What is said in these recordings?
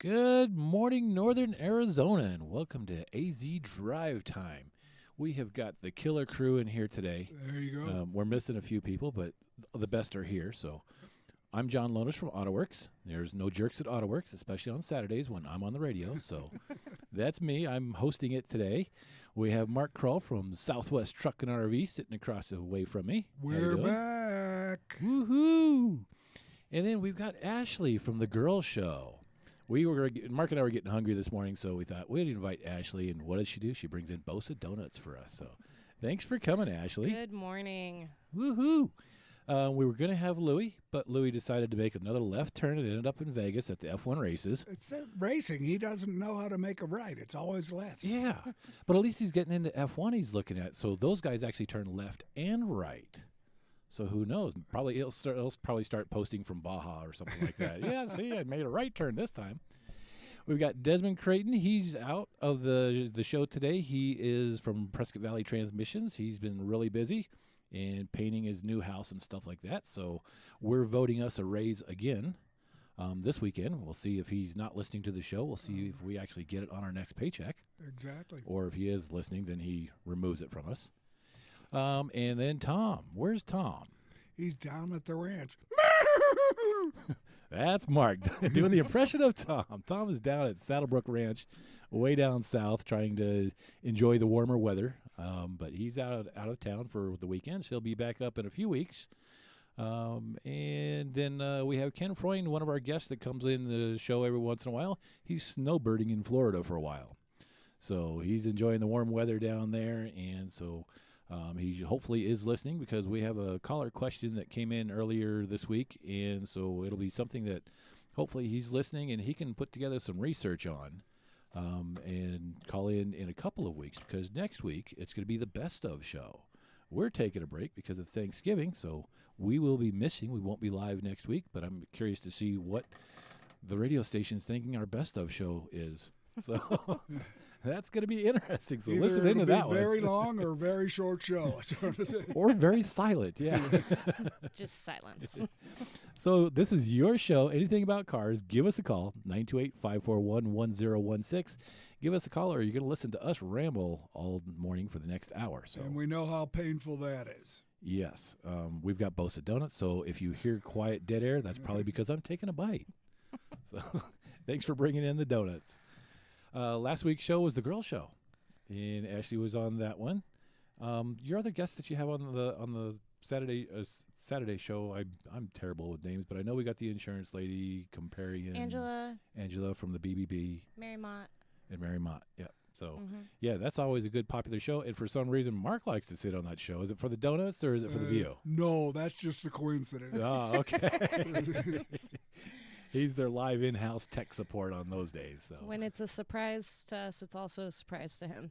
Good morning, Northern Arizona, and welcome to AZ Drive Time. We have got the killer crew in here today. There you go. We're missing a few people, but the best are here. So I'm John Lonis from AutoWorks. There's no jerks at AutoWorks, especially on Saturdays when I'm on the radio. So that's me. I'm hosting it today. We have Mark Krull from Southwest Truck and RV sitting across the way from me. We're back. Woohoo! And then we've got Ashley from The Girl Show. Mark and I were getting hungry this morning, so we thought we'd invite Ashley. And what does she do? She brings in Bosa Donuts for us. So thanks for coming, Ashley. Good morning. Woohoo! We were going to have Louie, but Louie decided to make another left turn and ended up in Vegas at the F1 races. It's racing. He doesn't know how to make a right. It's always left. Yeah, but at least he's getting into F1 he's looking at. So those guys actually turn left and right. So who knows? Probably he'll probably start posting from Baja or something like that. Yeah, see, I made a right turn this time. We've got Desmond Creighton. He's out of the show today. He is from Prescott Valley Transmissions. He's been really busy and painting his new house and stuff like that. So we're voting us a raise again this weekend. We'll see if he's not listening to the show. We'll see if we actually get it on our next paycheck. Exactly. Or if he is listening, then he removes it from us. And then Tom. Where's Tom? He's down at the ranch. That's Mark doing the impression of Tom. Tom is down at Saddlebrook Ranch, way down south, trying to enjoy the warmer weather. But he's out of town for the weekend, so he'll be back up in a few weeks. And then we have Ken Freund, one of our guests that comes in the show every once in a while. He's snowbirding in Florida for a while. So he's enjoying the warm weather down there, and so he hopefully is listening because we have a caller question that came in earlier this week, and so it'll be something that hopefully he's listening and he can put together some research on and call in a couple of weeks, because next week it's going to be the best of show. We're taking a break because of Thanksgiving, so we will be missing. We won't be live next week, but I'm curious to see what the radio station's thinking our best of show is. So that's going to be interesting. So Either listen into that one. Very long or very short show. Or very silent, yeah. Just silence. So this is your show. Anything about cars, give us a call, 928-541-1016. Give us a call, or you're going to listen to us ramble all morning for the next hour. So. And we know how painful that is. Yes. We've got Bosa Donuts, so if you hear quiet dead air, that's probably because I'm taking a bite. So thanks for bringing in the donuts. Last week's show was the Girl Show, and Ashley was on that one. Your other guest that you have on the Saturday show, I'm terrible with names, but I know we got the insurance lady, Comparian. Angela from the BBB. Mary Mott. And Mary Mott, yeah. So, yeah, that's always a good popular show, and for some reason, Mark likes to sit on that show. Is it for the donuts, or is it for the view? No, that's just a coincidence. Oh, okay. He's their live in-house tech support on those days. So when it's a surprise to us, it's also a surprise to him.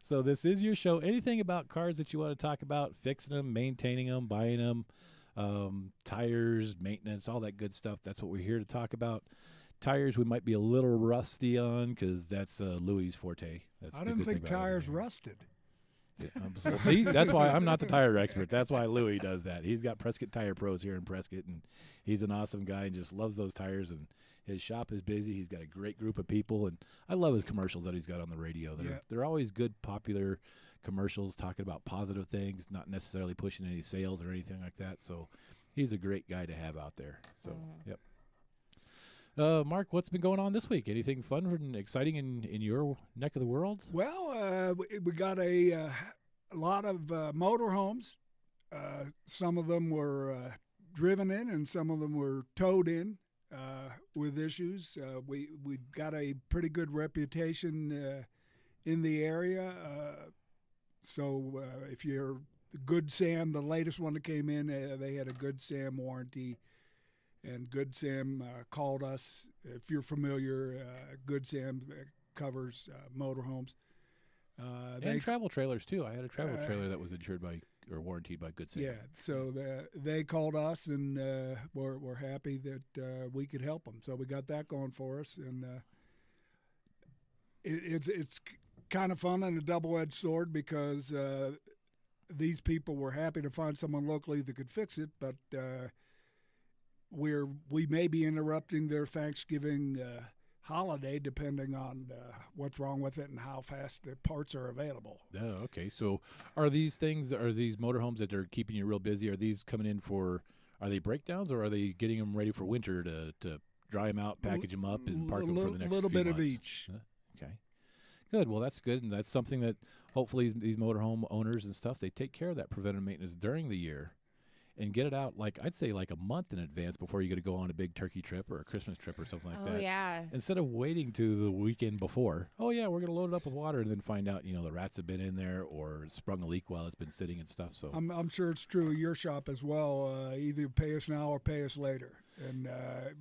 So this is your show. Anything about cars that you want to talk about, fixing them, maintaining them, buying them, tires, maintenance, all that good stuff, that's what we're here to talk about. Tires we might be a little rusty on because that's Louie's forte. That's I didn't think tires rusted. Yeah, so see, that's why I'm not the tire expert. That's why Louie does that. He's got Prescott Tire Pros here in Prescott, and he's an awesome guy and just loves those tires, and his shop is busy. He's got a great group of people, and I love his commercials that he's got on the radio. They're always good, popular commercials talking about positive things, not necessarily pushing any sales or anything like that. So he's a great guy to have out there. So, yep. Mark, what's been going on this week? Anything fun and exciting in your neck of the world? Well, we got a lot of motorhomes. Some of them were driven in, and some of them were towed in with issues. We got a pretty good reputation in the area. So if you're Good Sam, the latest one that came in, they had a Good Sam warranty. And Good Sam called us. If you're familiar, Good Sam covers motorhomes. And travel trailers, too. I had a travel trailer that was insured by or warranted by Good Sam. Yeah, so they called us, and we're happy that we could help them. So we got that going for us. And it's kind of fun and a double-edged sword because these people were happy to find someone locally that could fix it, but we may be interrupting their Thanksgiving holiday, depending on what's wrong with it and how fast the parts are available. Oh, okay. So are these motorhomes that are keeping you real busy, are these coming in for, are they breakdowns or are they getting them ready for winter to dry them out, package them up, and park them for the next little few bit of months? each. Okay. Good. Well, that's good. And that's something that hopefully these motorhome owners and stuff, they take care of that preventive maintenance during the year and get it out, like I'd say like a month in advance before you got to go on a big turkey trip or a Christmas trip or something like that. Oh, yeah. Instead of waiting to the weekend before, oh yeah, we're going to load it up with water, and then find out, the rats have been in there or sprung a leak while it's been sitting and stuff. So I'm sure it's true of your shop as well. Either pay us now or pay us later. And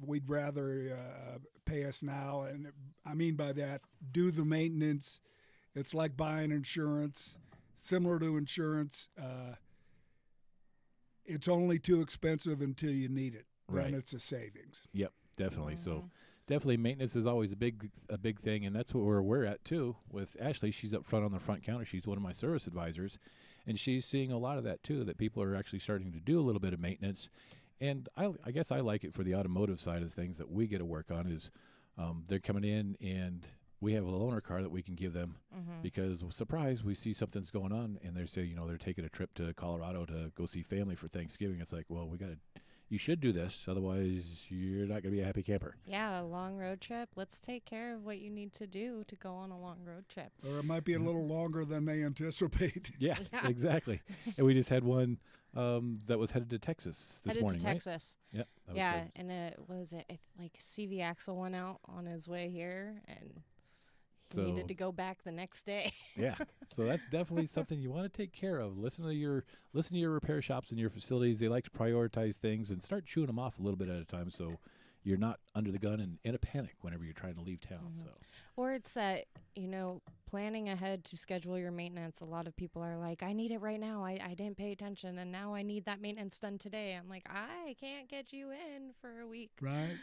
we'd rather pay us now. And I mean by that, do the maintenance. It's like buying insurance, similar to insurance. It's only too expensive until you need it. Right. Then it's a savings. Yep, definitely. So definitely maintenance is always a big thing, and that's where we're at too with Ashley. She's up front on the front counter. She's one of my service advisors, and she's seeing a lot of that too, that people are actually starting to do a little bit of maintenance. And I guess I like it for the automotive side of things that we get to work on is they're coming in and we have a loaner car that we can give them because, surprise, we see something's going on, and they say, they're taking a trip to Colorado to go see family for Thanksgiving. It's like, well, you should do this, otherwise you're not going to be a happy camper. Yeah, a long road trip. Let's take care of what you need to do to go on a long road trip. Or it might be a little longer than they anticipate. Yeah, exactly. And we just had one that was headed to Texas this morning, to Texas. Right? Yep. Yeah, and it was like CV axle went out on his way here, and he needed to go back the next day. Yeah, so that's definitely something you want to take care of. Listen to your repair shops and your facilities. They like to prioritize things and start chewing them off a little bit at a time, so you're not under the gun and in a panic whenever you're trying to leave town. So, or it's that planning ahead to schedule your maintenance. A lot of people are like, I need it right now. I didn't pay attention, and now I need that maintenance done today. I'm like, I can't get you in for a week. Right.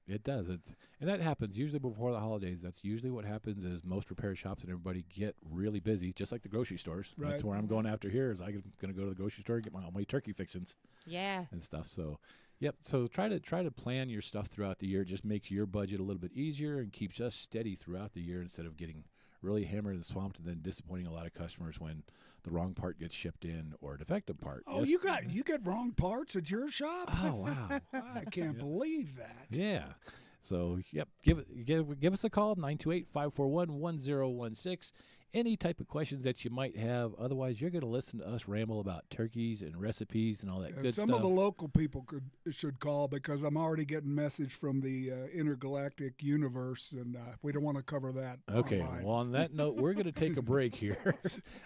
It does. And that happens usually before the holidays. That's usually what happens is most repair shops and everybody get really busy, just like the grocery stores. Right. That's where I'm going after here is I'm going to go to the grocery store and get all my turkey fixings. Yeah. And stuff. So, yep. So try to plan your stuff throughout the year. It just makes your budget a little bit easier and keeps us steady throughout the year instead of getting really hammered and swamped and then disappointing a lot of customers when the wrong part gets shipped in or a defective part. Oh, you get wrong parts at your shop? Oh, wow. I can't believe that. Yeah. So, yep, give us a call, 928-541-1016. Any type of questions that you might have. Otherwise, you're going to listen to us ramble about turkeys and recipes and all that good stuff. Some of the local people should call because I'm already getting message from the intergalactic universe, and we don't want to cover that. Okay. Online. Well, on that note, we're going to take a break here.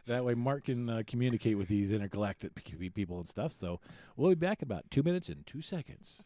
That way Mark can communicate with these intergalactic people and stuff. So we'll be back in about 2 minutes and 2 seconds.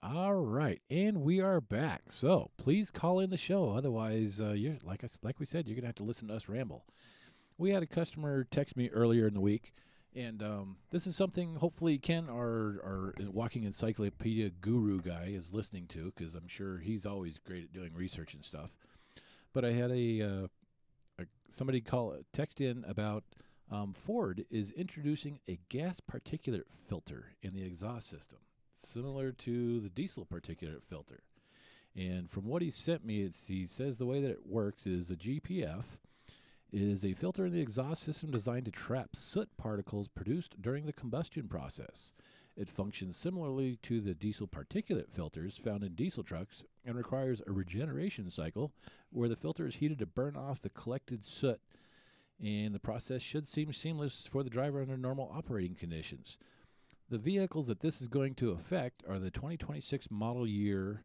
All right, and we are back. So please call in the show. Otherwise, you're like we said, you're gonna have to listen to us ramble. We had a customer text me earlier in the week, and this is something hopefully Ken, our walking encyclopedia guru guy, is listening to, because I'm sure he's always great at doing research and stuff. But I had somebody text in about Ford is introducing a gas particulate filter in the exhaust system, similar to the diesel particulate filter. And from what he sent me, he says the way that it works is a GPF is a filter in the exhaust system designed to trap soot particles produced during the combustion process. It functions similarly to the diesel particulate filters found in diesel trucks and requires a regeneration cycle where the filter is heated to burn off the collected soot, and the process should seem seamless for the driver under normal operating conditions. The vehicles that this is going to affect are the 2026 model year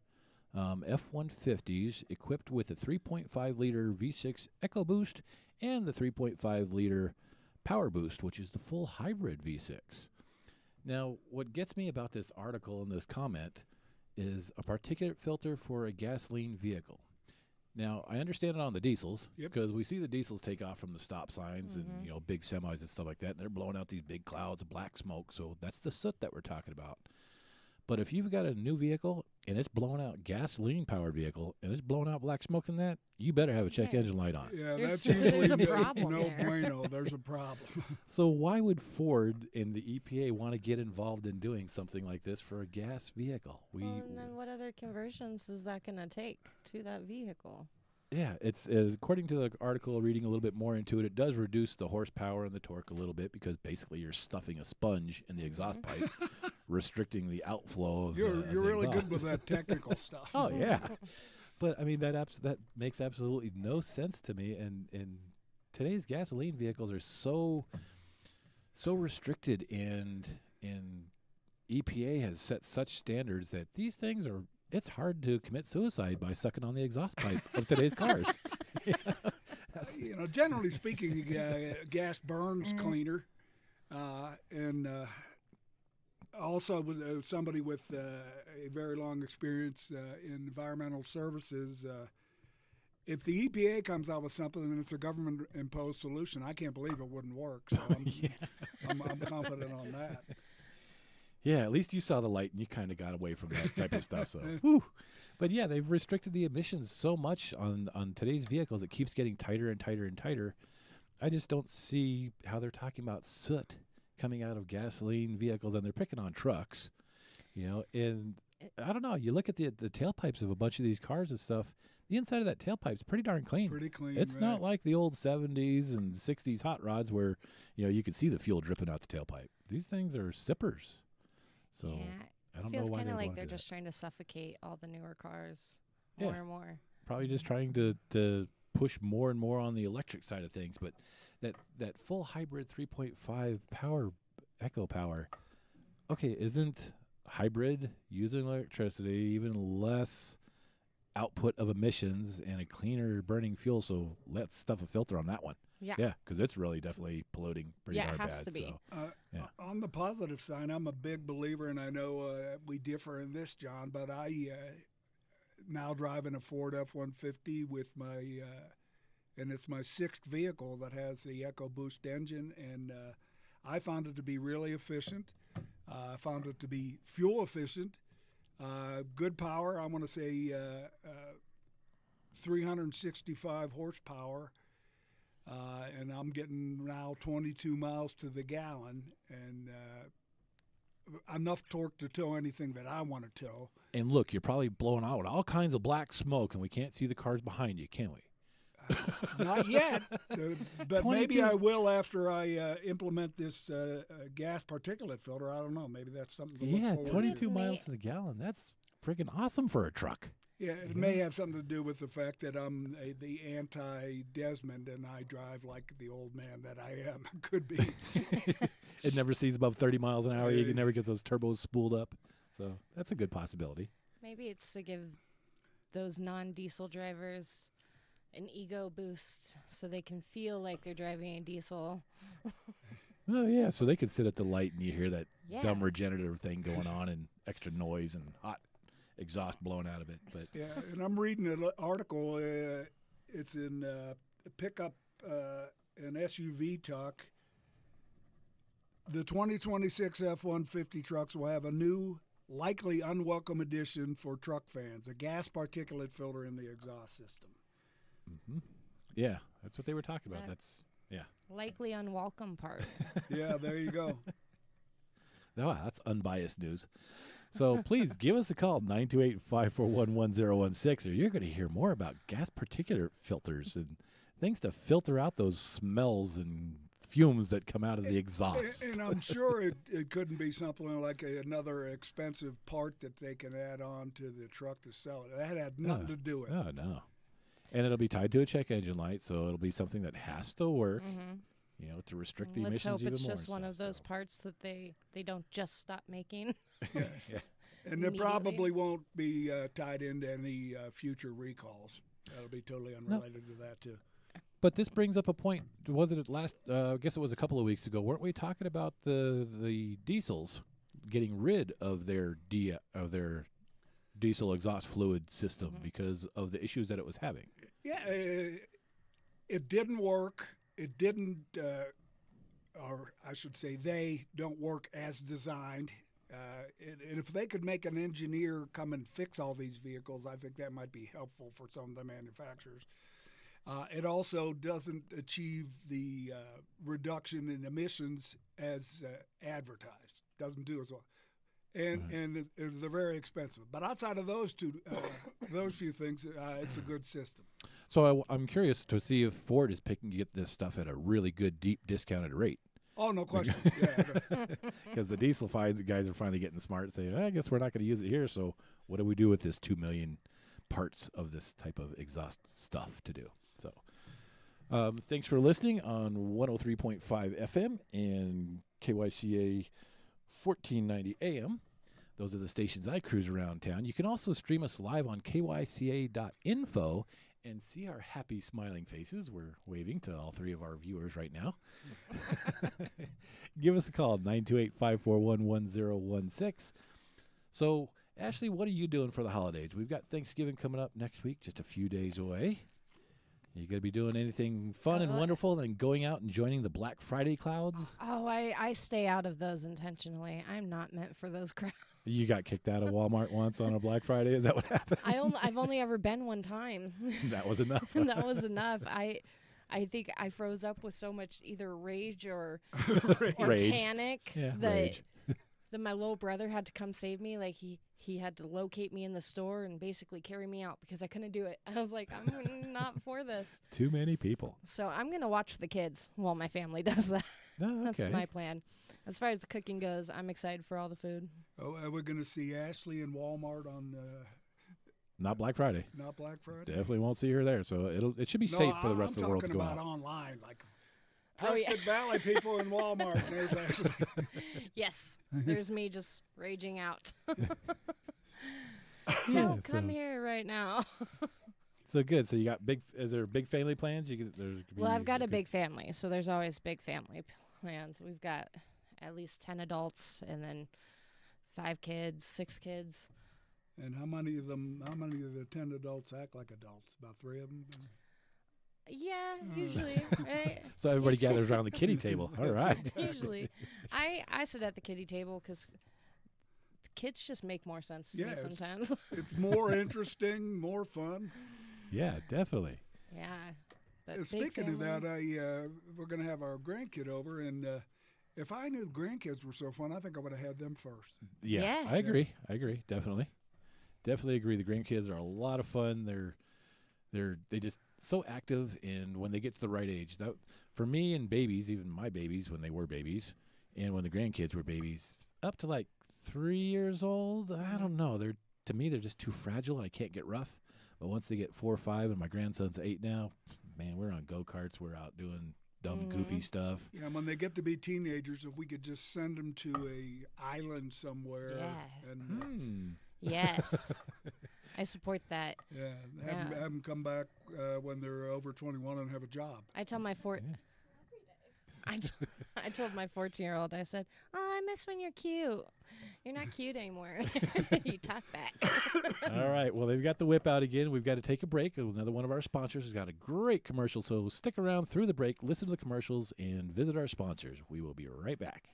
F-150s equipped with a 3.5-liter V6 EcoBoost and the 3.5-liter Power Boost, which is the full hybrid V6. Now, what gets me about this article and this comment is a particulate filter for a gasoline vehicle. Now, I understand it on the diesels, because we see the diesels take off from the stop signs and, big semis and stuff like that, and they're blowing out these big clouds of black smoke, so that's the soot that we're talking about. But if you've got a new vehicle and it's blowing out gasoline-powered vehicle and it's blowing out black smoke in that, you better have a check engine light on. Yeah, There's that's usually a problem no there. bueno. There's a problem. So why would Ford and the EPA want to get involved in doing something like this for a gas vehicle? And then what other conversions is that going to take to that vehicle? Yeah, it's according to the article, reading a little bit more into it, it does reduce the horsepower and the torque a little bit because basically you're stuffing a sponge in the exhaust pipe, restricting the outflow of You're the really exhaust. good with that technical stuff. Oh, yeah. But, I mean, that makes absolutely no sense to me. And today's gasoline vehicles are so restricted, and EPA has set such standards that these things are, it's hard to commit suicide by sucking on the exhaust pipe of today's cars. Generally speaking, gas burns cleaner. And also was somebody with a very long experience in environmental services. If the EPA comes out with something and it's a government-imposed solution, I can't believe it wouldn't work. So I'm confident on that. Yeah, at least you saw the light and you kind of got away from that type of stuff. So, whew. But yeah, they've restricted the emissions so much on today's vehicles. It keeps getting tighter and tighter and tighter. I just don't see how they're talking about soot coming out of gasoline vehicles, and they're picking on trucks, and I don't know. You look at the tailpipes of a bunch of these cars and stuff. The inside of that tailpipe's pretty darn clean. Pretty clean. It's not like the old 70s and 60s hot rods where, you could see the fuel dripping out the tailpipe. These things are sippers. So I don't know why feels kind of like wanna they're do that. just trying to suffocate all the newer cars more and more. Probably just trying to push more and more on the electric side of things. But that full hybrid 3.5 power, Eco Power, okay, isn't hybrid using electricity even less output of emissions and a cleaner burning fuel? So let's stuff a filter on that one. Yeah, because it's really definitely polluting pretty darn bad. Yeah, it has to be. So, On the positive side, I'm a big believer, and I know we differ in this, John, but I now driving a Ford F-150 with and it's my sixth vehicle that has the EcoBoost engine, and I found it to be really efficient. I found it to be fuel efficient, good power. I want to say 365 horsepower. And I'm getting now 22 miles to the gallon, and enough torque to tow anything that I want to tow. And look, you're probably blowing out all kinds of black smoke, and we can't see the cars behind you, can we? Not yet, but 22. maybe I will after I implement this gas particulate filter. I don't know. Maybe that's something to look forward 22 to. miles to the gallon. That's freaking awesome for a truck. Yeah, it may have something to do with the fact that I'm the anti-Desmond and I drive like the old man that I am. Could be. It never sees above 30 miles an hour. You can never get those turbos spooled up. So that's a good possibility. Maybe it's to give those non-diesel drivers an ego boost so they can feel like they're driving a diesel. Oh, yeah, so they could sit at the light and you hear that Yeah. dumb regenerative thing going on and extra noise and hot. exhaust blown out of it. But Yeah, and I'm reading an article. It's in pickup and SUV talk. The 2026 F-150 trucks will have a new, likely unwelcome addition for truck fans: a gas particulate filter in the exhaust system. yeah, that's what they were talking about. That's- That's Likely unwelcome part. Yeah, there you go. wow, that's unbiased news. So please give us a call, 928-541-1016, or you're going to hear more about gas particulate filters and things to filter out those smells and fumes that come out of the exhaust. And I'm sure it couldn't be something like another expensive part that they can add on to the truck to sell it. That had nothing to do with it. Oh, no. And it'll be tied to a check engine light, so it'll be something that has to work, to restrict the Let's emissions hope it's even more. just one of those parts that they don't just stop making. Yeah. And it Immediately. probably won't be tied into any future recalls. That'll be totally unrelated to that, too. But this brings up a point. Was it last? I guess it was a couple of weeks ago. Weren't we talking about the diesels getting rid of their diesel exhaust fluid system because of the issues that it was having? Yeah, it didn't work. It didn't, or I should say they don't work as designed. And if they could make an engineer come and fix all these vehicles, I think that might be helpful for some of the manufacturers. It also doesn't achieve the reduction in emissions as advertised. Doesn't do as well, and they're very expensive. But outside of those few things, it's a good system. So I'm curious to see if Ford is picking to get this stuff at a really good, deep discounted rate. Oh, no question. Yeah. Because the diesel guys are finally getting smart and saying, I guess we're not going to use it here, so what do we do with this 2 million parts of this type of exhaust stuff to do? So thanks for listening on 103.5 FM and KYCA 1490 AM. Those are the stations I cruise around town. You can also stream us live on kyca.info and see our happy, smiling faces. We're waving to all three of our viewers right now. Give us a call, 928-541-1016. So, Ashley, what are you doing for the holidays? We've got Thanksgiving coming up next week, just a few days away. You going to be doing anything fun and wonderful and going out and joining the Black Friday clouds? Oh, I stay out of those intentionally. I'm not meant for those crowds. You got kicked out of Walmart once on a Black Friday? Is that what happened? I've only ever been one time. That was enough. That was enough. I think I froze up with so much either rage or Rage. panic Rage. that my little brother had to come save me. Like he had to locate me in the store and basically carry me out because I couldn't do it. I was like, I'm not for this. Too many people. So I'm going to watch the kids while my family does that. Oh, okay. That's my plan. As far as the cooking goes, I'm excited for all the food. Oh, we're going to see Ashley in Walmart on Not Black Friday. not Black Friday. Definitely won't see her there. So it should be safe for the rest of the world to go I'm talking out. about online, like Oh, yeah. Prescott Valley people in Walmart. There's Ashley. Yes, there's me just raging out. Yeah, Don't come here right now. So good. So you got is there big family plans? Well, I've got a big family, so there's always big family plans. We've got at least 10 adults and then 5 kids, 6 kids. And how many of the 10 adults act like adults? About 3 of them? Yeah, usually. Right? So everybody gathers around the kiddie table. All right. Usually. I sit at the kiddie table because kids just make more sense to me sometimes. It's more interesting, more fun. Yeah, definitely. Yeah. But Speaking of that, family. we're going to have our grandkid over, and if I knew grandkids were so fun, I think I would have had them first. Yeah. I agree. Definitely agree. The grandkids are a lot of fun. They just so active, and when they get to the right age, that for me and babies, even my babies when they were babies, and when the grandkids were babies, up to like 3 years old, I don't know. To me they're just too fragile, and I can't get rough. But once they get 4 or 5, and my grandson's 8 now, man, we're on go-karts. We're out doing dumb, goofy stuff. Yeah, when they get to be teenagers, if we could just send them to a island somewhere. Yeah. And, Yes. I support that. have them come back when they're over 21 and have a job. I tell my I told my 14-year-old, I said, "Oh, I miss when you're cute. You're not cute anymore. You talk back." All right. Well, they've got the whip out again. We've got to take a break. Another one of our sponsors has got a great commercial, so stick around through the break, listen to the commercials, and visit our sponsors. We will be right back.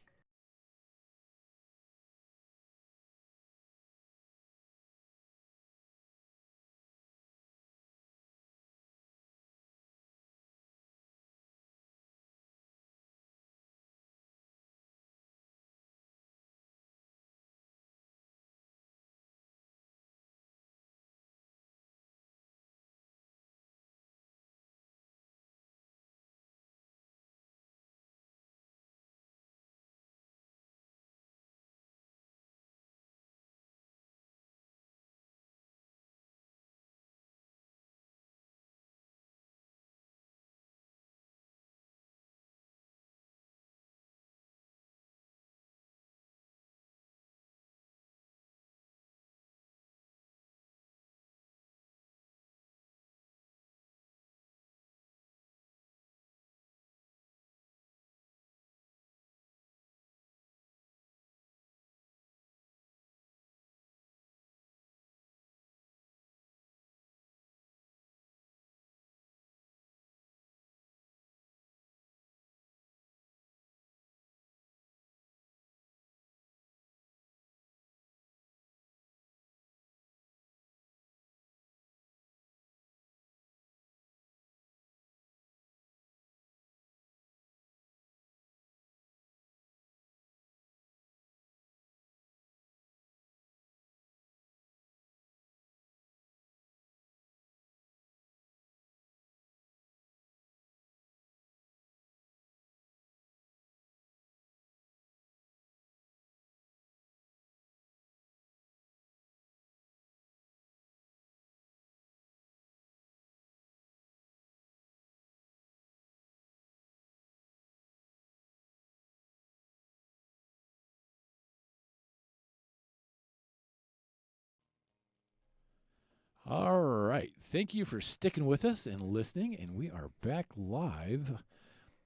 All right. Thank you for sticking with us and listening. And we are back live,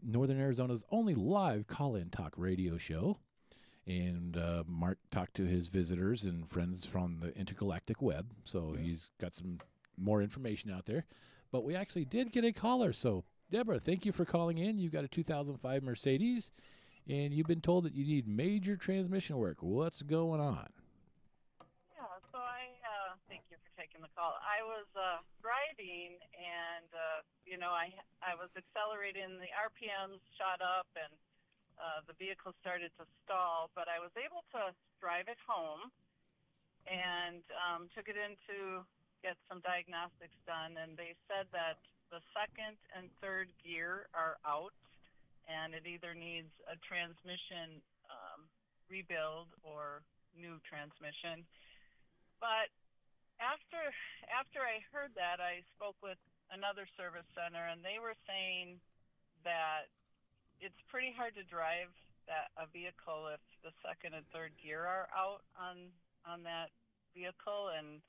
Northern Arizona's only live call-in talk radio show. And Mark talked to his visitors and friends from the intergalactic web. So he's got some more information out there. But we actually did get a caller. So, Deborah, thank you for calling in. You've got a 2005 Mercedes, and you've been told that you need major transmission work. What's going on? Yeah, so I thank you for taking the call. I was driving, and I was accelerating. The RPMs shot up, and the vehicle started to stall. But I was able to drive it home, and took it in to get some diagnostics done. And they said that the second and third gear are out, and it either needs a transmission rebuild or new transmission. But after I heard that, I spoke with another service center, and they were saying that it's pretty hard to drive a vehicle if the second and third gear are out on that vehicle, and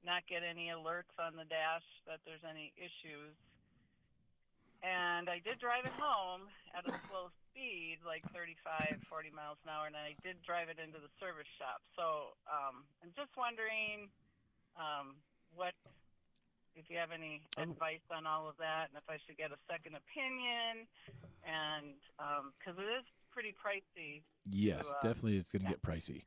not get any alerts on the dash that there's any issues. And I did drive it home at a slow speed, like 35, 40 miles an hour, and I did drive it into the service shop. So I'm just wondering if you have any advice on all of that, and if I should get a second opinion, and because it is pretty pricey. Yes, definitely it's going to get pricey.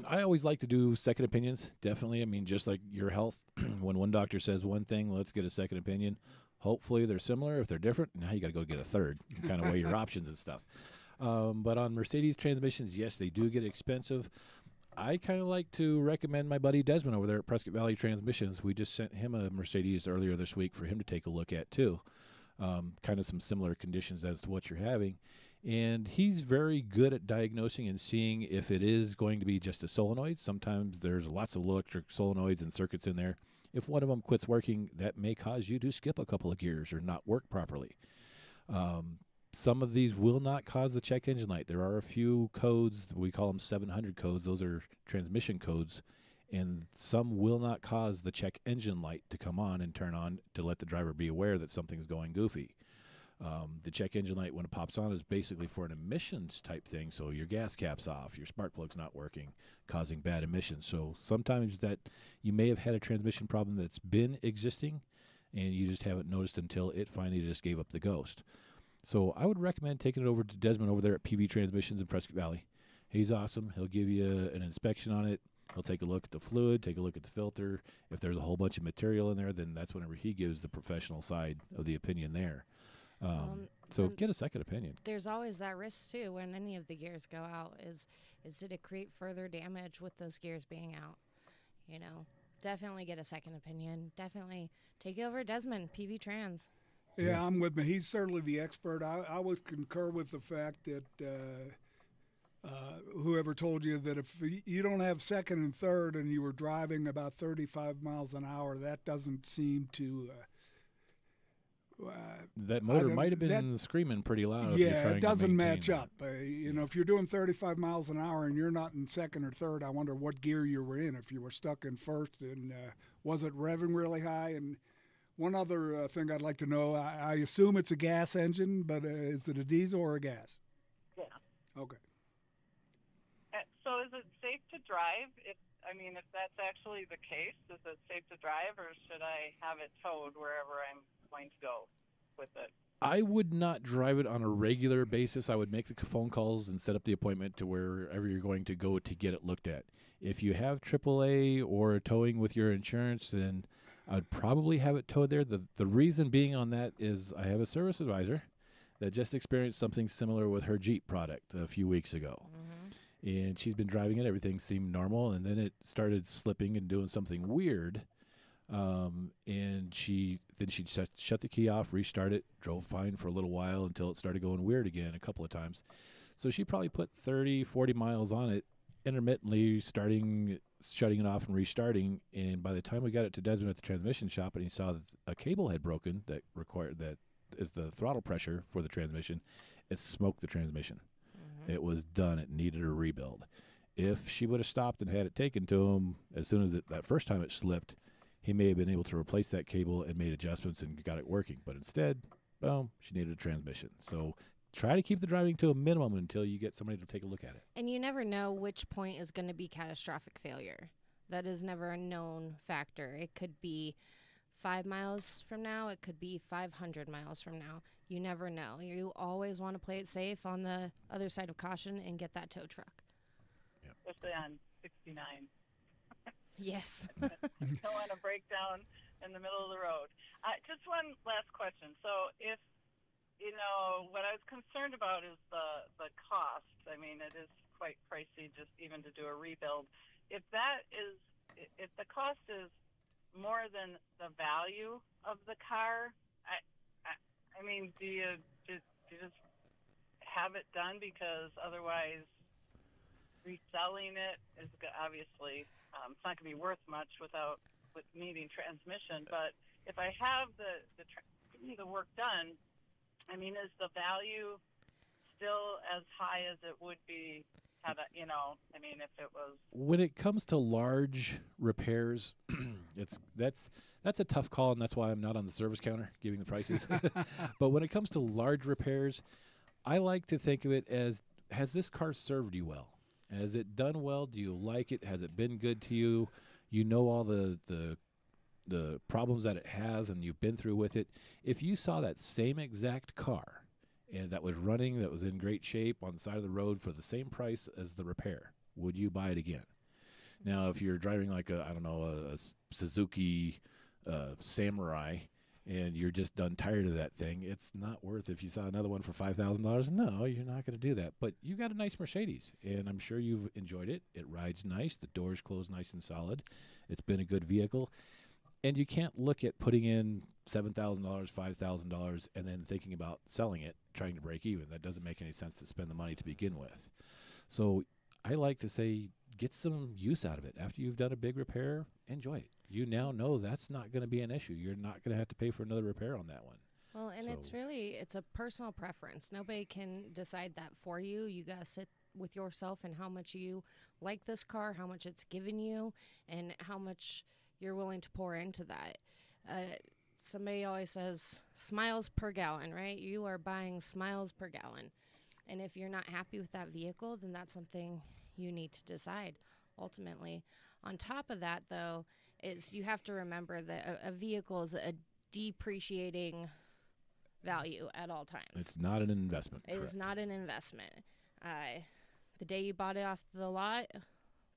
I always like to do second opinions, definitely. I mean, just like your health, when one doctor says one thing, let's get a second opinion. Hopefully they're similar. If they're different, now you got to go get a third. You kind of weigh your options and stuff. But on Mercedes transmissions, yes, they do get expensive. I kind of like to recommend my buddy Desmond over there at Prescott Valley Transmissions. We just sent him a Mercedes earlier this week for him to take a look at, too. Kind of some similar conditions as to what you're having. And he's very good at diagnosing and seeing if it is going to be just a solenoid. Sometimes there's lots of electric solenoids and circuits in there. If one of them quits working, that may cause you to skip a couple of gears or not work properly. Some of these will not cause the check engine light. There are a few codes, we call them 700 codes. Those are transmission codes. And some will not cause the check engine light to come on and turn on to let the driver be aware that something's going goofy. The check engine light, when it pops on, is basically for an emissions type thing. So your gas cap's off, your spark plug's not working, causing bad emissions. So sometimes that you may have had a transmission problem that's been existing, and you just haven't noticed until it finally just gave up the ghost. So I would recommend taking it over to Desmond over there at PV Transmissions in Prescott Valley. He's awesome. He'll give you an inspection on it. He'll take a look at the fluid, take a look at the filter. If there's a whole bunch of material in there, then that's whenever he gives the professional side of the opinion there. So get a second opinion. There's always that risk too when any of the gears go out. Is did it create further damage with those gears being out? You know, definitely get a second opinion. Definitely take it over Desmond, PV Trans. Yeah, I'm with me. He's certainly the expert. I would concur with the fact that whoever told you that if you don't have second and third and you were driving about 35 miles an hour, that doesn't seem to that motor might have been screaming pretty loud. Yeah, it doesn't match up. You know, if you're doing 35 miles an hour and you're not in second or third, I wonder what gear you were in. If you were stuck in first, and was it revving really high? And one other thing I'd like to know, I assume it's a gas engine, but is it a diesel or a gas? Yeah. Okay. So is it safe to drive? If that's actually the case, is it safe to drive, or should I have it towed wherever I'm going to go with it? I would not drive it on a regular basis. I would make the phone calls and set up the appointment to wherever you're going to go to get it looked at. If you have AAA or towing with your insurance, then I would probably have it towed there. The reason being on that is I have a service advisor that just experienced something similar with her Jeep product a few weeks ago. And she's been driving it. Everything seemed normal, and then it started slipping and doing something weird. And she shut the key off, restart it, drove fine for a little while until it started going weird again a couple of times. So she probably put 30, 40 miles on it, intermittently shutting it off and restarting. And by the time we got it to Desmond at the transmission shop and he saw that a cable had broken that is the throttle pressure for the transmission, it smoked the transmission. It was done. It needed a rebuild. If she would have stopped and had it taken to him as soon as that first time it slipped, he may have been able to replace that cable and made adjustments and got it working. But instead, boom, she needed a transmission. So try to keep the driving to a minimum until you get somebody to take a look at it. And you never know which point is going to be catastrophic failure. That is never a known factor. It could be 5 miles from now. It could be 500 miles from now. You never know. You always want to play it safe on the other side of caution and get that tow truck. Yep. Especially on 69. Yes. Don't want to break down in the middle of the road. Just one last question. So if, what I was concerned about is the cost. I mean, it is quite pricey just even to do a rebuild. If the cost is more than the value of the car, I mean, do you just have it done because otherwise reselling it is obviously it's not going to be worth much with needing transmission. But if I have the work done, I mean, is the value still as high as it would be had if it was? When it comes to large repairs, that's a tough call, and that's why I'm not on the service counter giving the prices. But when it comes to large repairs, I like to think of it as, has this car served you well? Has it done well? Do you like it? Has it been good to you? You know all the problems that it has, and you've been through with it. If you saw that same exact car and that was running, that was in great shape on the side of the road for the same price as the repair, would you buy it again? Now, if you're driving like a Suzuki Samurai and you're just done tired of that thing, it's not worth it. If you saw another one for $5,000, no, you're not going to do that. But you got a nice Mercedes, and I'm sure you've enjoyed it. It rides nice. The doors close nice and solid. It's been a good vehicle. And you can't look at putting in $7,000, $5,000, and then thinking about selling it, trying to break even. That doesn't make any sense to spend the money to begin with. So I like to say, get some use out of it. After you've done a big repair, enjoy it. You now know that's not going to be an issue. You're not going to have to pay for another repair on that one. Well, and it's a personal preference. Nobody can decide that for you. You got to sit with yourself and how much you like this car, how much it's given you, and how much you're willing to pour into that. somebody always says smiles per gallon, right? You are buying smiles per gallon. And if you're not happy with that vehicle, then that's something you need to decide ultimately. On top of that, though, is you have to remember that a vehicle is a depreciating value at all times. It's not an investment. It is not an investment. The day you bought it off the lot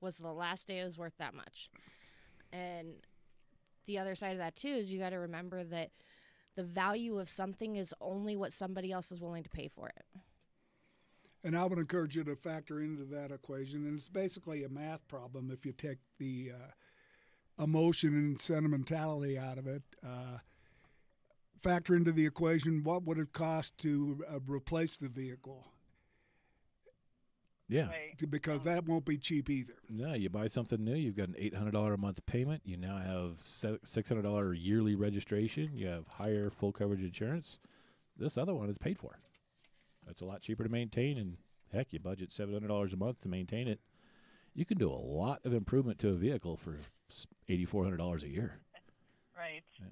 was the last day it was worth that much. And the other side of that, too, is you got to remember that the value of something is only what somebody else is willing to pay for it. And I would encourage you to factor into that equation. And it's basically a math problem if you take the emotion and sentimentality out of it. Factor into the equation what would it cost to replace the vehicle. Yeah. Right. Because that won't be cheap either. No, you buy something new, you've got an $800 a month payment. You now have $600 yearly registration. You have higher full coverage insurance. This other one is paid for. That's a lot cheaper to maintain, and heck, you budget $700 a month to maintain it. You can do a lot of improvement to a vehicle for $8,400 a year. Right. Yeah.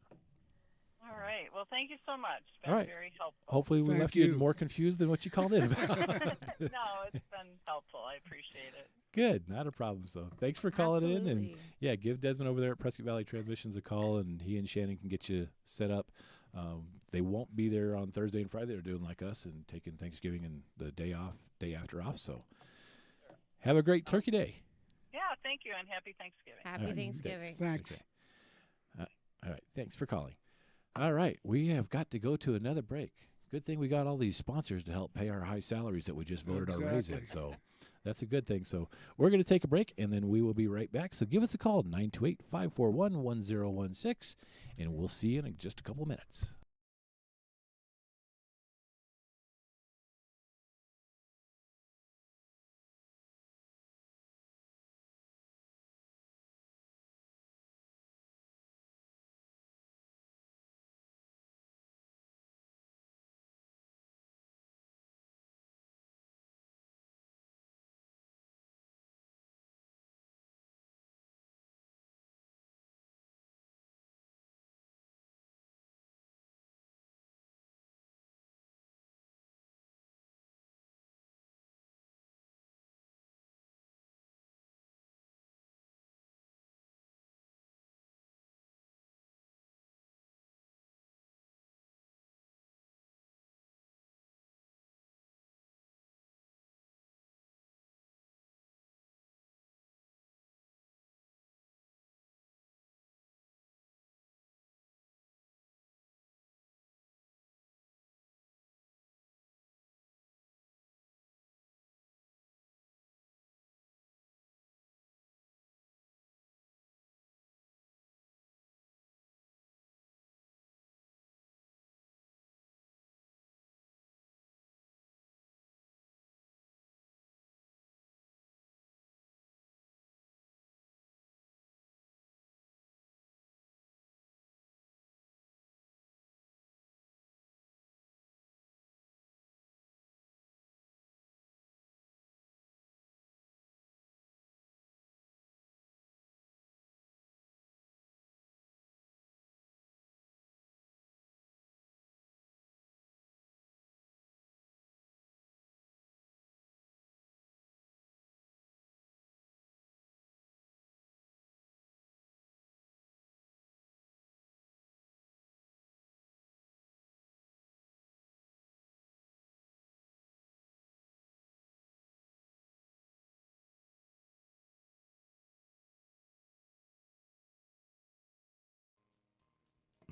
All right. Well, thank you so much. It's been All right. very helpful. Hopefully we Thank left you you. more confused than what you called in about. No, it's been helpful. I appreciate it. Good, not a problem. So thanks for calling in, and Absolutely. yeah, give Desmond over there at Prescott Valley Transmissions a call, and he and Shannon can get you set up. They won't be there on Thursday and Friday. They're doing like us and taking Thanksgiving and the day after off. So have a great Turkey Day. Yeah, thank you, and happy Thanksgiving. Happy All right, Thanksgiving. Thanks. Okay. All right, thanks for calling. All right, we have got to go to another break. Good thing we got all these sponsors to help pay our high salaries that we just voted our raise in. Exactly. So that's a good thing. So we're going to take a break, and then we will be right back. So give us a call, 928-541-1016, and we'll see you in just a couple of minutes.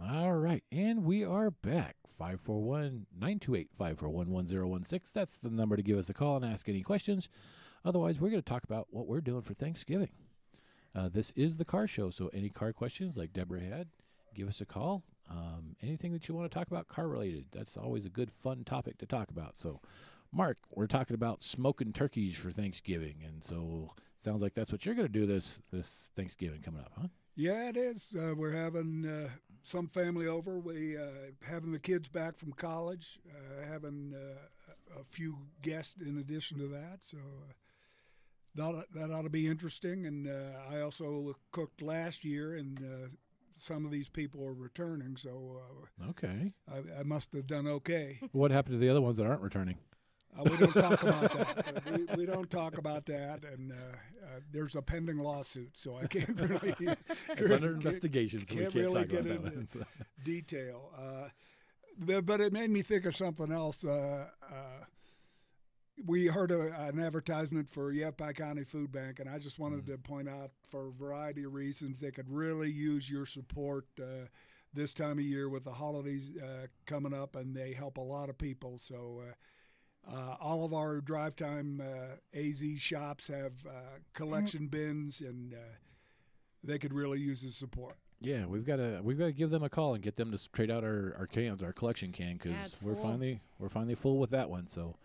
All right, and we are back. 541-928-541-1016. That's the number to give us a call and ask any questions. Otherwise, we're going to talk about what we're doing for Thanksgiving. This is the car show, so any car questions like Deborah had, give us a call. Anything that you want to talk about car-related, that's always a good, fun topic to talk about. So, Mark, we're talking about smoking turkeys for Thanksgiving, and so sounds like that's what you're going to do this Thanksgiving coming up, huh? Yeah, it is. We're having some family over. We having the kids back from college, having a few guests in addition to that. So that ought to be interesting. And I also cooked last year, and some of these people are returning, so Okay. I must have done okay. What happened to the other ones that aren't returning? We don't talk about that. We don't talk about that, and there's a pending lawsuit, so I can't really. It's under investigation, so we can't really talk about get that into one. So. detail. But it made me think of something else. We heard an advertisement for Yavapai County Food Bank, and I just wanted to point out, for a variety of reasons, they could really use your support this time of year with the holidays coming up, and they help a lot of people. So all of our Drivetime AZ shops have collection bins, and they could really use the support. Yeah, we've got to give them a call and get them to trade out our cans, our collection can, because we're finally full with that one. So.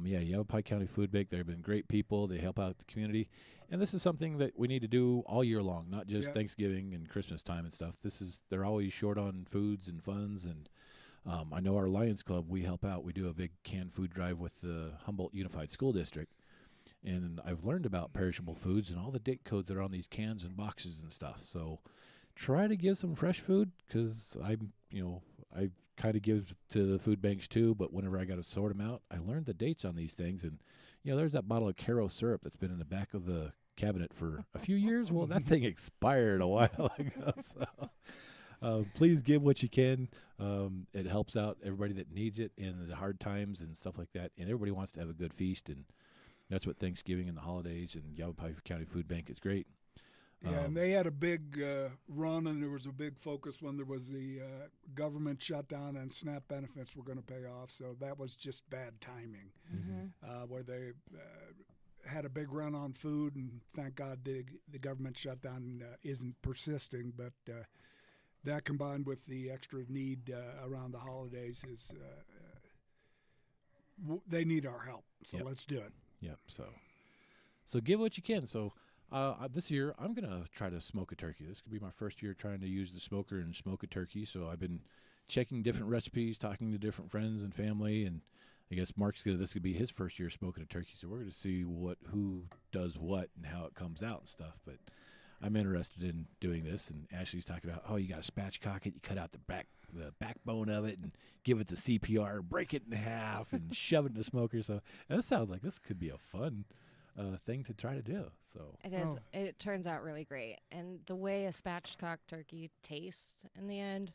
Yavapai County Food Bank, they've been great people. They help out the community. And this is something that we need to do all year long, not just Thanksgiving and Christmas time and stuff. They're always short on foods and funds. And I know our Lions Club, we help out. We do a big canned food drive with the Humboldt Unified School District. And I've learned about perishable foods and all the date codes that are on these cans and boxes and stuff. So try to give some fresh food, because I kind of give to the food banks too, but whenever I got to sort them out, I learned the dates on these things. And, there's that bottle of Caro syrup that's been in the back of the cabinet for a few years. Well, that thing expired a while ago. So please give what you can. It helps out everybody that needs it in the hard times and stuff like that. And everybody wants to have a good feast, and that's what Thanksgiving and the holidays and Yavapai County Food Bank is great. Yeah, and they had a big run, and there was a big focus when there was the government shutdown and SNAP benefits were going to pay off. So that was just bad timing, where they had a big run on food, and thank God the government shutdown isn't persisting. But that combined with the extra need around the holidays is they need our help. So let's do it. Yep. So give what you can. So. This year, I'm going to try to smoke a turkey. This could be my first year trying to use the smoker and smoke a turkey. So I've been checking different recipes, talking to different friends and family, and I guess this could be his first year smoking a turkey. So we're going to see who does what and how it comes out and stuff. But I'm interested in doing this, and Ashley's talking about, you got to spatchcock it. You cut out the backbone of it and give it the CPR, break it in half, and shove it in the smoker. So that sounds like this could be a fun thing to try to do. So it is. It turns out really great, and the way a spatchcock turkey tastes in the end.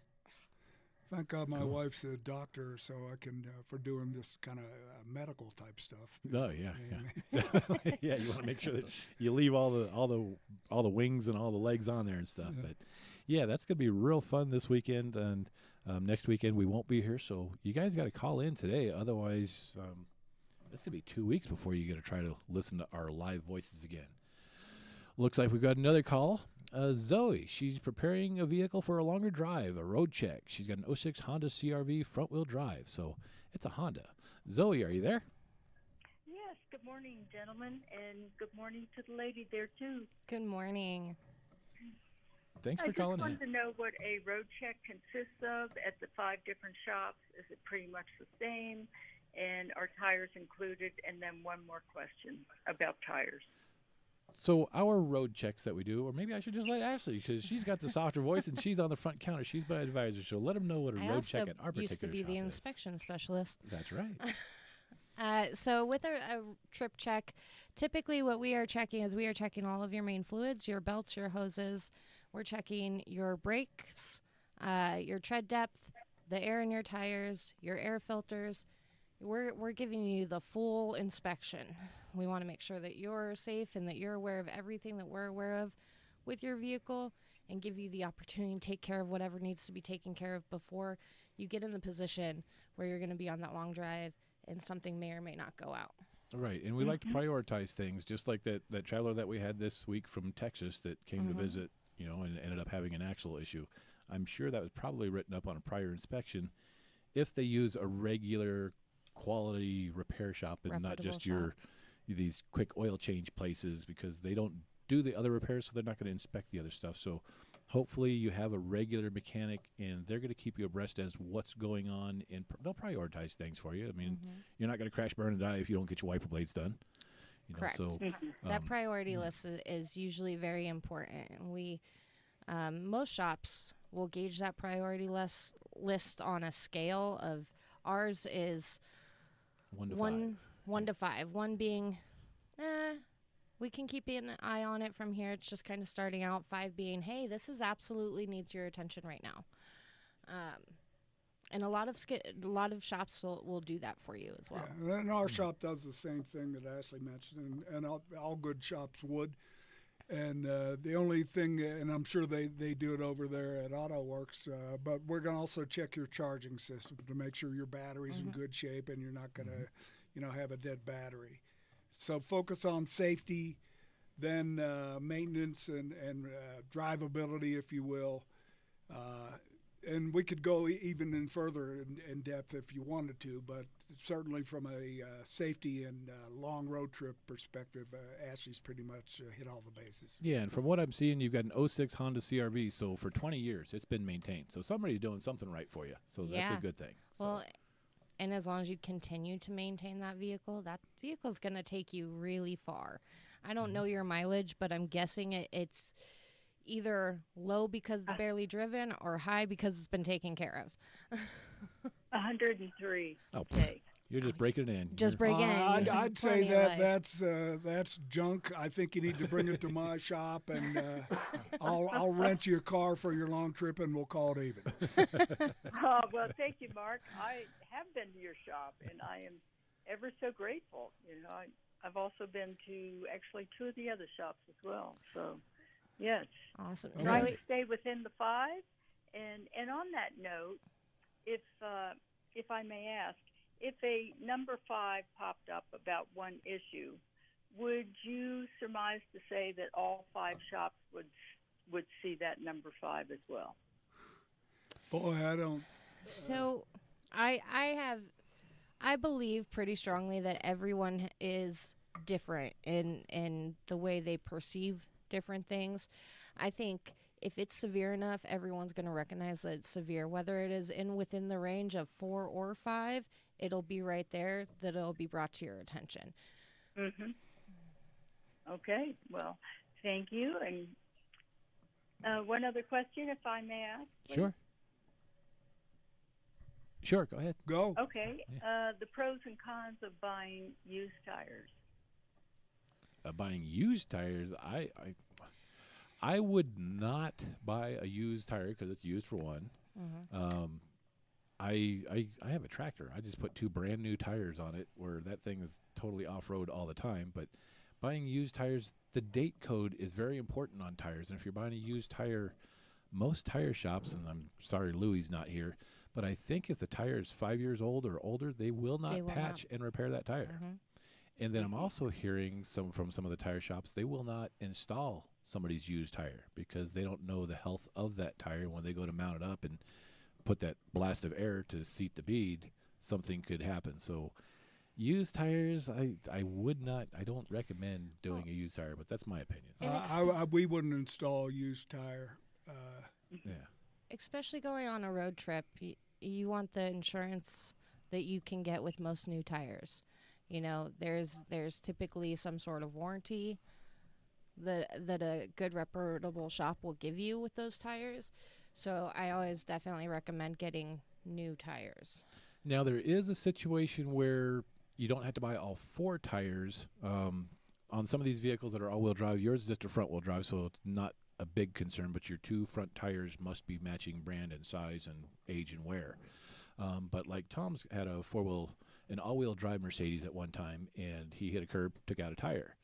Thank God my wife's a doctor, so I can for doing this kind of medical type stuff. Oh yeah. Yeah. You want to make sure that you leave all the wings and all the legs on there and stuff. Yeah. But yeah, that's gonna be real fun this weekend, and next weekend we won't be here, so you guys got to call in today. Otherwise. It's going to be 2 weeks before you get to try to listen to our live voices again. Looks like we've got another call. Zoe, she's preparing a vehicle for a longer drive, a road check. She's got an 06 Honda CRV front-wheel drive, so it's a Honda. Zoe, are you there? Yes, good morning, gentlemen, and good morning to the lady there, too. Good morning. Thanks for calling in. I just wanted to know what a road check consists of at the 5 different shops. Is it pretty much the same? And are tires included? And then one more question about tires. So our road checks that we do, or maybe I should just let Ashley, because she's got the softer voice and she's on the front counter. She's my advisor, so let them know what a road check at our particular shop is. I used to be the inspection specialist. That's right. So with a trip check, typically what we are checking is we are checking all of your main fluids, your belts, your hoses. We're checking your brakes, your tread depth, the air in your tires, your air filters. We're giving you the full inspection. We want to make sure that you're safe and that you're aware of everything that we're aware of with your vehicle, and give you the opportunity to take care of whatever needs to be taken care of before you get in the position where you're going to be on that long drive and something may or may not go out. Right, and we like to prioritize things, just like that traveler that we had this week from Texas that came to visit, and ended up having an axle issue. I'm sure that was probably written up on a prior inspection. If they use a regular quality repair shop and not just these quick oil change places, because they don't do the other repairs, so they're not going to inspect the other stuff. So hopefully you have a regular mechanic, and they're going to keep you abreast as what's going on, and they'll prioritize things for you. I mean, you're not going to crash, burn, and die if you don't get your wiper blades done. Correct. So that priority list is usually very important. We Most shops will gauge that priority list on a scale of ours is 1 to 5. 1 to 5. 1 being, we can keep an eye on it from here. It's just kind of starting out. 5 being, hey, this is absolutely needs your attention right now. And a lot of shops will do that for you as well. Yeah, and our shop does the same thing that Ashley mentioned, and all good shops would. And the only thing, and I'm sure they do it over there at AutoWorks, but we're going to also check your charging system to make sure your battery's in good shape and you're not going to, have a dead battery. So focus on safety, then maintenance and drivability, if you will. And we could go even in further in depth if you wanted to, but certainly from a safety and long road trip perspective, Ashley's pretty much hit all the bases. Yeah, and from what I'm seeing, you've got an 06 Honda CRV, so for 20 years it's been maintained. So somebody's doing something right for you, so that's a good thing. Well, and as long as you continue to maintain that vehicle's going to take you really far. I don't know your mileage, but I'm guessing it's either low because it's barely driven or high because it's been taken care of. 103. Okay. You're just breaking it in. Just break it in. I'd say that's junk. I think you need to bring it to my shop, and I'll rent your car for your long trip, and we'll call it even. Oh, well, thank you, Mark. I have been to your shop, and I am ever so grateful. I've also been to actually 2 of the other shops as well. So, yes. Awesome. Try to stay within the 5. And on that note, if I may ask, if a number 5 popped up about one issue, would you surmise to say that all 5 shops would see that number 5 as well? Boy, I don't. So, I believe pretty strongly that everyone is different in the way they perceive different things. I think if it's severe enough, everyone's going to recognize that it's severe. Whether it is within the range of 4 or 5, it'll be right there that it'll be brought to your attention. Mm-hmm. Okay. Well, thank you. And one other question, if I may ask, please. Sure, go ahead. Go. Okay. Yeah. The pros and cons of buying used tires. Buying used tires, I would not buy a used tire because it's used for one. Mm-hmm. I have a tractor. I just put 2 brand new tires on it where that thing is totally off-road all the time. But buying used tires, the date code is very important on tires. And if you're buying a used tire, most tire shops, and I'm sorry Louie's not here, but I think if the tire is 5 years old or older, they will not patch and repair that tire. Mm-hmm. And then I'm also hearing from some of the tire shops, they will not install somebody's used tire because they don't know the health of that tire. When they go to mount it up and put that blast of air to seat the bead, something could happen. So used tires, I don't recommend doing a used tire, but that's my opinion. We wouldn't install a used tire. Yeah. Especially going on a road trip, you want the insurance that you can get with most new tires. There's typically some sort of warranty that a good reputable shop will give you with those tires. So I always definitely recommend getting new tires. Now, there is a situation where you don't have to buy all 4 tires. On some of these vehicles that are all-wheel drive, yours is just a front-wheel drive, so it's not a big concern, but your 2 front tires must be matching brand and size and age and wear. But like Tom's had an all-wheel drive Mercedes at one time, and he hit a curb, took out a tire.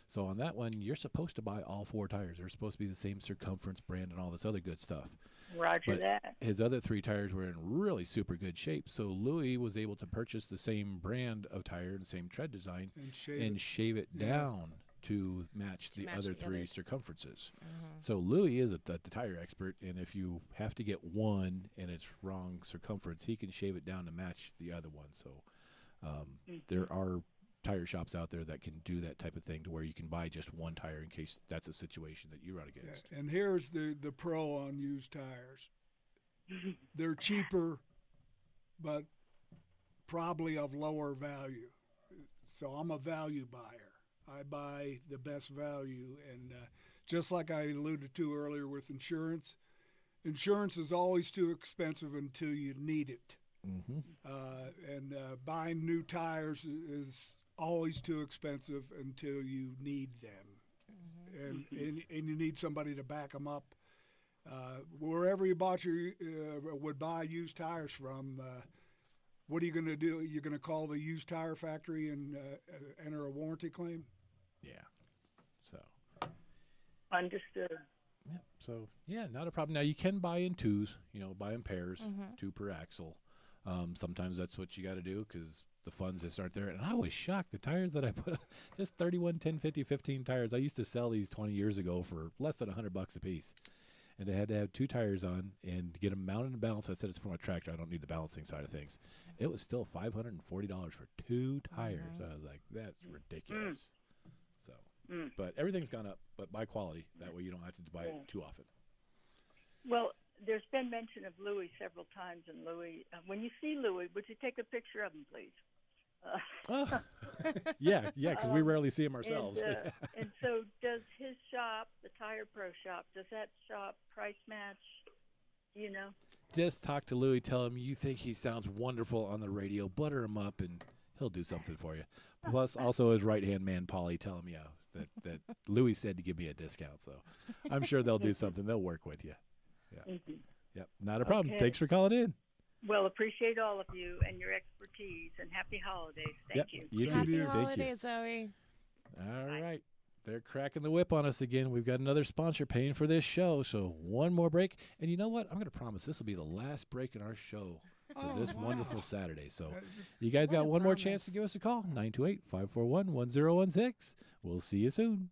So on that one, you're supposed to buy all 4 tires. They're supposed to be the same circumference, brand, and all this other good stuff. Roger that. His other 3 tires were in really super good shape. So Louis was able to purchase the same brand of tire and same tread design and shave it down to match the other 3 circumferences. Mm-hmm. So Louis is the tire expert, and if you have to get one and it's wrong circumference, he can shave it down to match the other one. So there are tire shops out there that can do that type of thing to where you can buy just one tire in case that's a situation that you run against. Yeah, and here's the pro on used tires. They're cheaper, but probably of lower value. So I'm a value buyer. I buy the best value, and just like I alluded to earlier with insurance. Insurance is always too expensive until you need it. Mm-hmm. And buying new tires is always too expensive until you need them. And you need somebody to back them up. Wherever you would buy used tires from, what are you going to do? You're going to call the used tire factory and enter a warranty claim? Yeah. So. Understood. Yeah. So yeah, not a problem. Now you can buy in twos. Buy in pairs, 2 per axle. Sometimes that's what you got to do because the funds just aren't there. And I was shocked. The tires that I put, just 31, 10, 50, 15 tires. I used to sell these 20 years ago for less than $100 a piece. And I had to have 2 tires on and get them mounted and balanced. I said it's for my tractor. I don't need the balancing side of things. It was still $540 for 2 tires. I was like, that's ridiculous. So, but everything's gone up, but by quality. That way you don't have to buy it too often. Well, there's been mention of Louis several times, and Louis, when you see Louis, would you take a picture of him, please? Yeah, because we rarely see him ourselves. And so does his shop, the Tire Pro shop, does that shop price match, Just talk to Louis, tell him you think he sounds wonderful on the radio, butter him up, and he'll do something for you. Plus, also his right-hand man, Paulie, tell him, that Louis said to give me a discount, so I'm sure they'll do something. They'll work with you. Yeah. Yep, not a problem. Okay. Thanks for calling in. Well, appreciate all of you and your expertise, and happy holidays. Thank you. You too. Happy Thank holidays, you. Zoe. All right. They're cracking the whip on us again. We've got another sponsor paying for this show, so one more break. And you know what? I'm going to promise this will be the last break in our show for this wonderful Saturday. So you guys got one more chance to give us a call, 928-541-1016. We'll see you soon.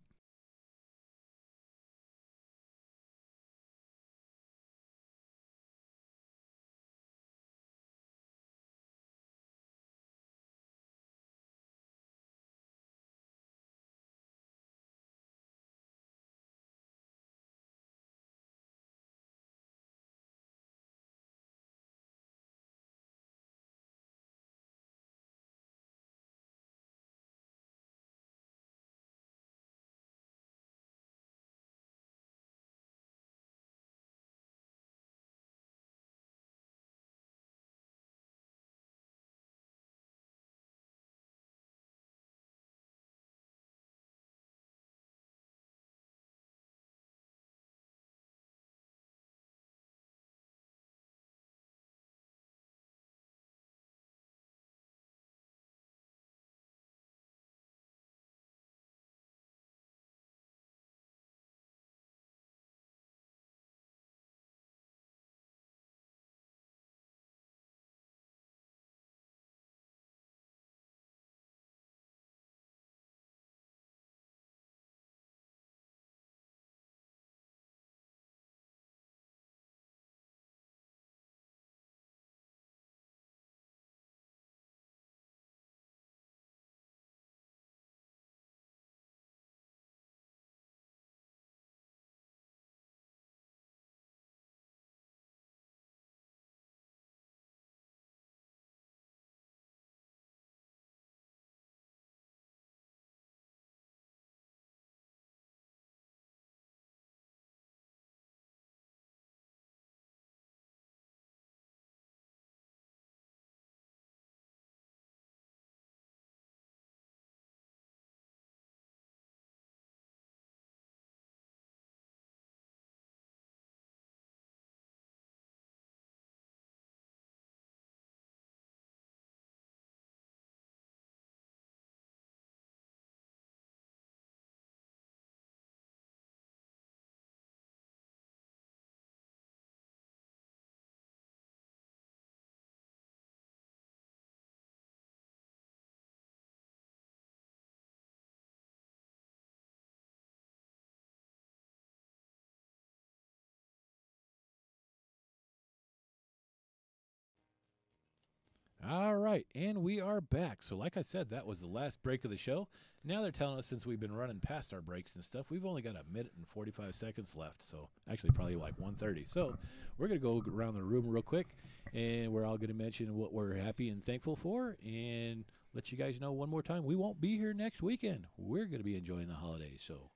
All right, and we are back. So like I said, that was the last break of the show. Now they're telling us since we've been running past our breaks and stuff, we've only got a minute and 45 seconds left. So actually probably like 1:30. So we're going to go around the room real quick, and we're all going to mention what we're happy and thankful for and let you guys know one more time, we won't be here next weekend. We're going to be enjoying the holidays. So,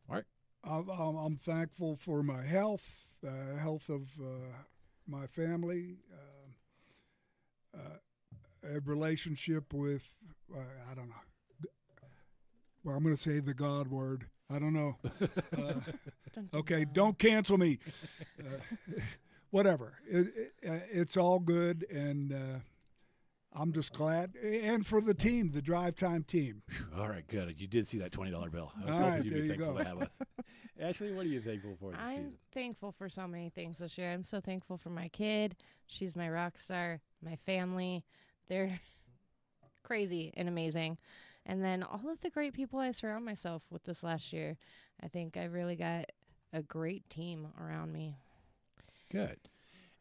Mark? I'm thankful for my health, health of my family, a relationship with, I don't know. Well, I'm going to say the God word. I don't know. Okay, don't cancel me. Whatever. It's all good, and I'm just glad. And for the team, the Drive Time team. All right, good. You did see that $20 bill. I was All hoping right, you'd there be you thankful go. to have us. Ashley, what are you thankful for this I'm season? thankful for so many things this year. I'm so thankful for my kid. She's my rock star. My family. They're crazy and amazing. And then all of the great people I surround myself with this last year. I think I really got a great team around me. Good.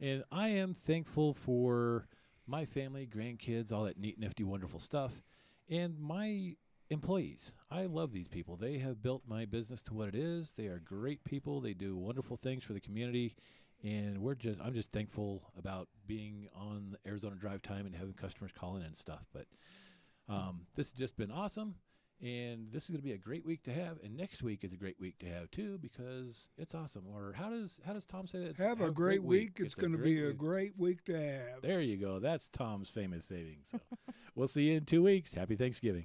And I am thankful for my family, grandkids, all that neat, nifty, wonderful stuff, and my employees. I love these people. They have built my business to what it is. They are great people. They do wonderful things for the community, and I'm just thankful about being on Arizona Drive Time and having customers call in and stuff. But this has just been awesome. And this is going to be a great week to have, and next week is a great week to have too because it's awesome. Or how does Tom say that? Have a great week. It's going to be a great week to have. There you go. That's Tom's famous saving. So we'll see you in 2 weeks. Happy Thanksgiving.